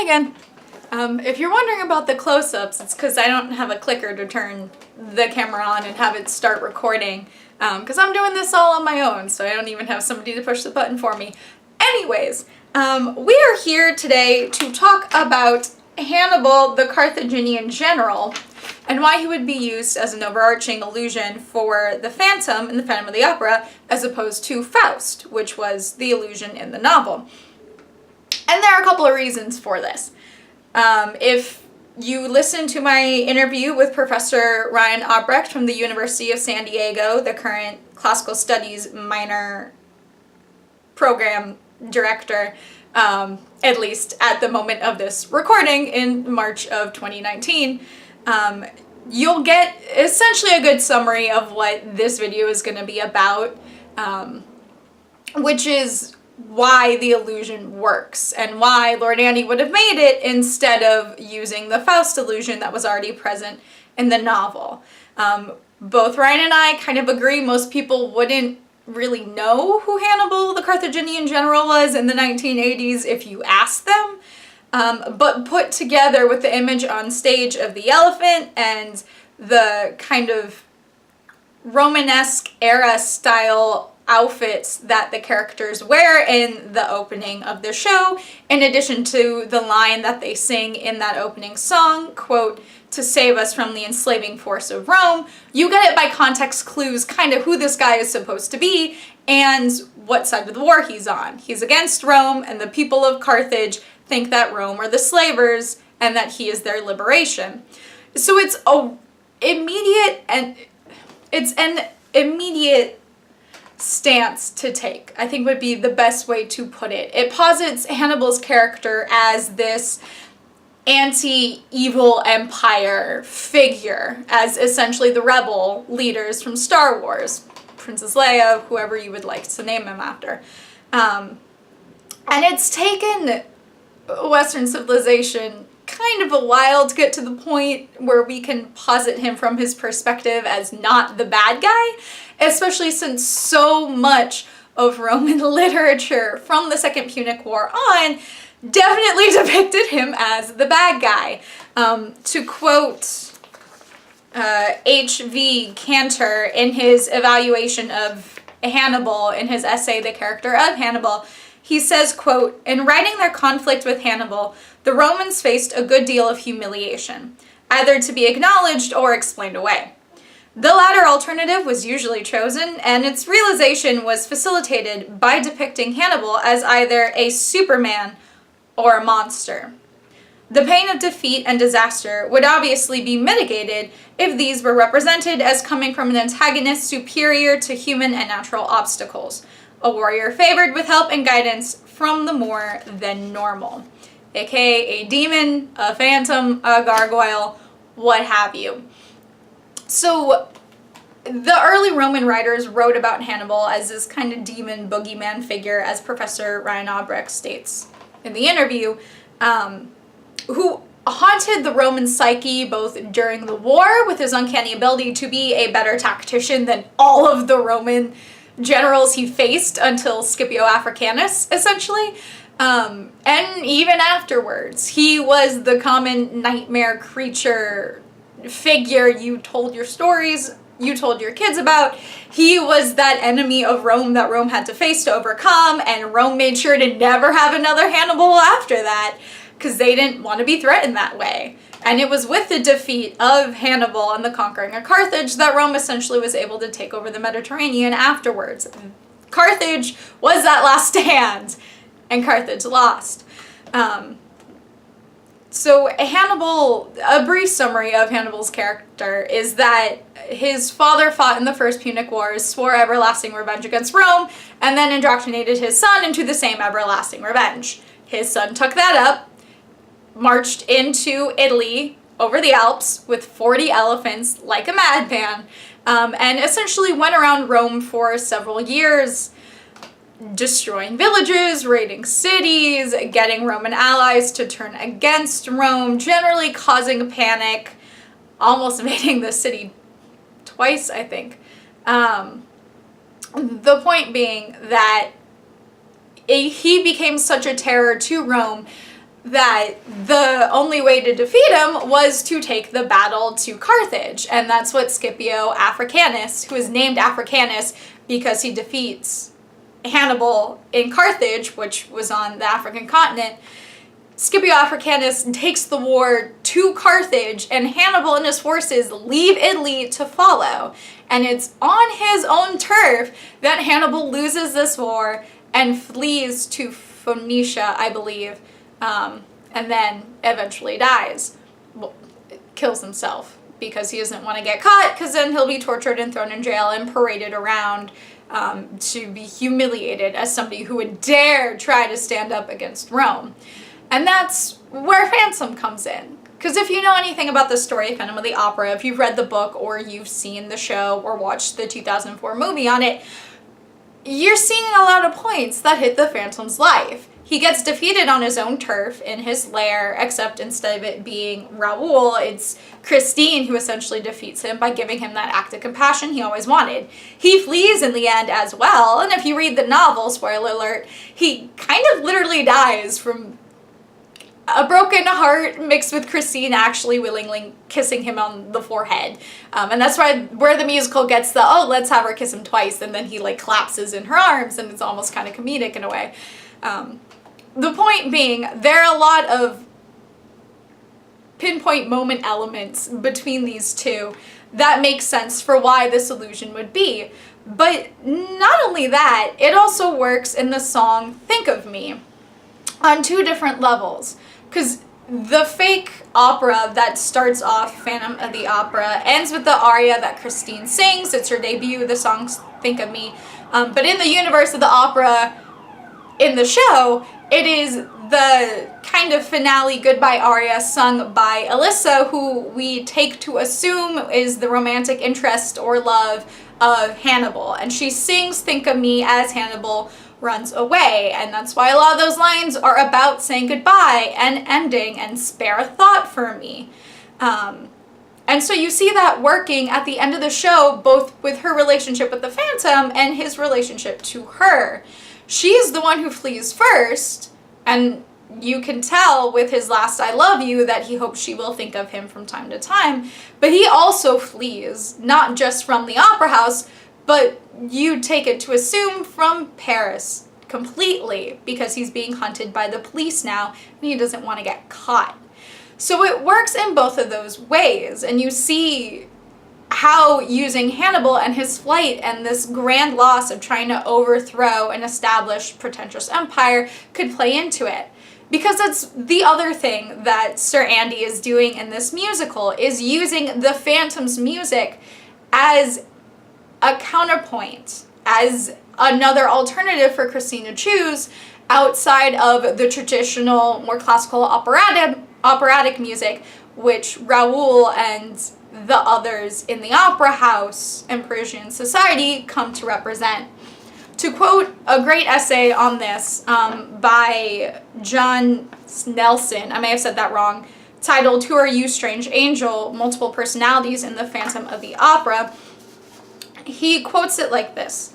again. If you're wondering about the close-ups, it's because I don't have a clicker to turn the camera on and have it start recording, because I'm doing this all on my own, so I don't even have somebody to push the button for me. Anyways, we are here today to talk about Hannibal, the Carthaginian general, and why he would be used as an overarching allusion for the Phantom in the Phantom of the Opera, as opposed to Faust, which was the allusion in the novel. And there are a couple of reasons for this. If you listen to my interview with Professor Ryan Obrecht from the University of San Diego, the current classical studies minor program director, at least at the moment of this recording in March of 2019, you'll get essentially a good summary of what this video is going to be about, which is why the illusion works and why Lord Andy would have made it instead of using the Faust illusion that was already present in the novel. Both Ryan and I kind of agree most people wouldn't really know who Hannibal, the Carthaginian general, was in the 1980s if you asked them, but put together with the image on stage of the elephant and the kind of Romanesque era style outfits that the characters wear in the opening of the show, in addition to the line that they sing in that opening song, quote, "to save us from the enslaving force of Rome," you get it by context clues kind of who this guy is supposed to be and what side of the war he's on. He's against Rome, and the people of Carthage think that Rome are the slavers and that he is their liberation. So it's an immediate stance to take, I think would be the best way to put it. It posits Hannibal's character as this anti-evil empire figure, as essentially the rebel leaders from Star Wars, Princess Leia, whoever you would like to name him after. And it's taken Western civilization kind of a while to get to the point where we can posit him from his perspective as not the bad guy, especially since so much of Roman literature from the Second Punic War on definitely depicted him as the bad guy. To quote H.V. Cantor in his evaluation of Hannibal, in his essay, The Character of Hannibal, he says, quote, "In writing their conflict with Hannibal, the Romans faced a good deal of humiliation, either to be acknowledged or explained away. The latter alternative was usually chosen, and its realization was facilitated by depicting Hannibal as either a superman or a monster. The pain of defeat and disaster would obviously be mitigated if these were represented as coming from an antagonist superior to human and natural obstacles, a warrior favored with help and guidance from the more than normal," aka a demon, a phantom, a gargoyle, what have you. So the early Roman writers wrote about Hannibal as this kind of demon boogeyman figure, as Professor Ryan Obrecht states in the interview, who haunted the Roman psyche both during the war with his uncanny ability to be a better tactician than all of the Roman generals he faced until Scipio Africanus, essentially. And even afterwards, he was the common nightmare creature figure you told your stories, you told your kids about. He was that enemy of Rome that Rome had to face to overcome, and Rome made sure to never have another Hannibal after that, because they didn't want to be threatened that way. And it was with the defeat of Hannibal and the conquering of Carthage that Rome essentially was able to take over the Mediterranean afterwards. Carthage was that last stand, and Carthage lost. So Hannibal, a brief summary of Hannibal's character is that his father fought in the First Punic Wars, swore everlasting revenge against Rome, and then indoctrinated his son into the same everlasting revenge. His son took that up, marched into Italy over the Alps with 40 elephants like a madman, and essentially went around Rome for several years, destroying villages, raiding cities, getting Roman allies to turn against Rome, generally causing a panic, almost invading the city twice, I think. The point being that he became such a terror to Rome that the only way to defeat him was to take the battle to Carthage. And that's what Scipio Africanus, who is named Africanus because he defeats Hannibal in Carthage, which was on the African continent. Scipio Africanus takes the war to Carthage, and Hannibal and his forces leave Italy to follow. And it's on his own turf that Hannibal loses this war and flees to Phoenicia, I believe, and then eventually dies. Well, kills himself because he doesn't want to get caught, because then he'll be tortured and thrown in jail and paraded around to be humiliated as somebody who would dare try to stand up against Rome. And that's where Phantom comes in. Because if you know anything about the story of Phantom of the Opera, if you've read the book or you've seen the show or watched the 2004 movie on it, you're seeing a lot of points that hit the Phantom's life. He gets defeated on his own turf in his lair, except instead of it being Raoul, it's Christine who essentially defeats him by giving him that act of compassion he always wanted. He flees in the end as well, and if you read the novel, spoiler alert, he kind of literally dies from a broken heart mixed with Christine actually willingly kissing him on the forehead. And that's where the musical gets the, oh, let's have her kiss him twice, and then he like collapses in her arms, and it's almost kind of comedic in a way. The point being, there are a lot of pinpoint moment elements between these two that make sense for why this illusion would be. But not only that, it also works in the song Think of Me on two different levels. Because the fake opera that starts off Phantom of the Opera ends with the aria that Christine sings. It's her debut, the song Think of Me. But in the universe of the opera, in the show, it is the kind of finale goodbye aria sung by Alyssa, who we take to assume is the romantic interest or love of Hannibal. And she sings Think of Me as Hannibal runs away. And that's why a lot of those lines are about saying goodbye and ending and spare a thought for me. And so you see that working at the end of the show, both with her relationship with the Phantom and his relationship to her. She is the one who flees first, and you can tell with his last I love you that he hopes she will think of him from time to time, but he also flees, not just from the opera house, but you take it to assume from Paris completely, because he's being hunted by the police now, and he doesn't want to get caught. So it works in both of those ways, and you see how using Hannibal and his flight and this grand loss of trying to overthrow an established pretentious empire could play into it. Because that's the other thing that Sir Andy is doing in this musical, is using the Phantom's music as a counterpoint, as another alternative for Christine to choose outside of the traditional, more classical operatic music, which Raoul and the others in the opera house and Parisian society come to represent. To quote a great essay on this by John Nelson, I may have said that wrong, titled Who Are You, Strange Angel? Multiple Personalities in the Phantom of the Opera, he quotes it like this,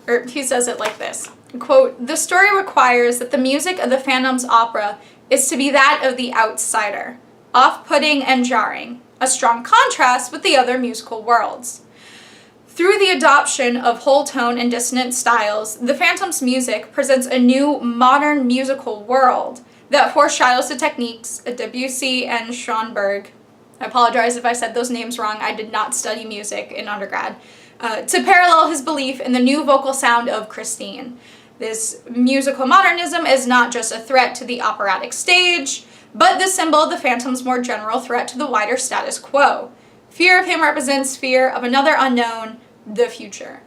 or he says it like this, quote, "The story requires that the music of the Phantom's opera is to be that of the outsider, off-putting and jarring, a strong contrast with the other musical worlds. Through the adoption of whole tone and dissonant styles, the Phantom's music presents a new, modern musical world that foreshadows the techniques of Debussy and Schoenberg." I apologize if I said those names wrong. I did not study music in undergrad. To parallel his belief in the new vocal sound of Christine. This musical modernism is not just a threat to the operatic stage, but the symbol of the Phantom's more general threat to the wider status quo. Fear of him represents fear of another unknown, the future.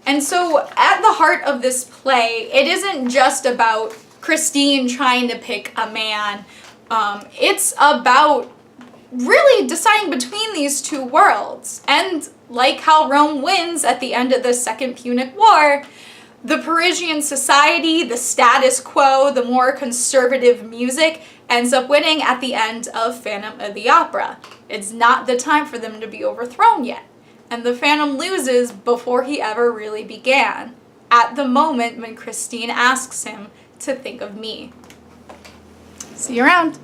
And so at the heart of this play, it isn't just about Christine trying to pick a man. It's about really deciding between these two worlds. And like how Rome wins at the end of the Second Punic War, the Parisian society, the status quo, the more conservative music ends up winning at the end of Phantom of the Opera. It's not the time for them to be overthrown yet. And the Phantom loses before he ever really began, at the moment when Christine asks him to think of me. See you around.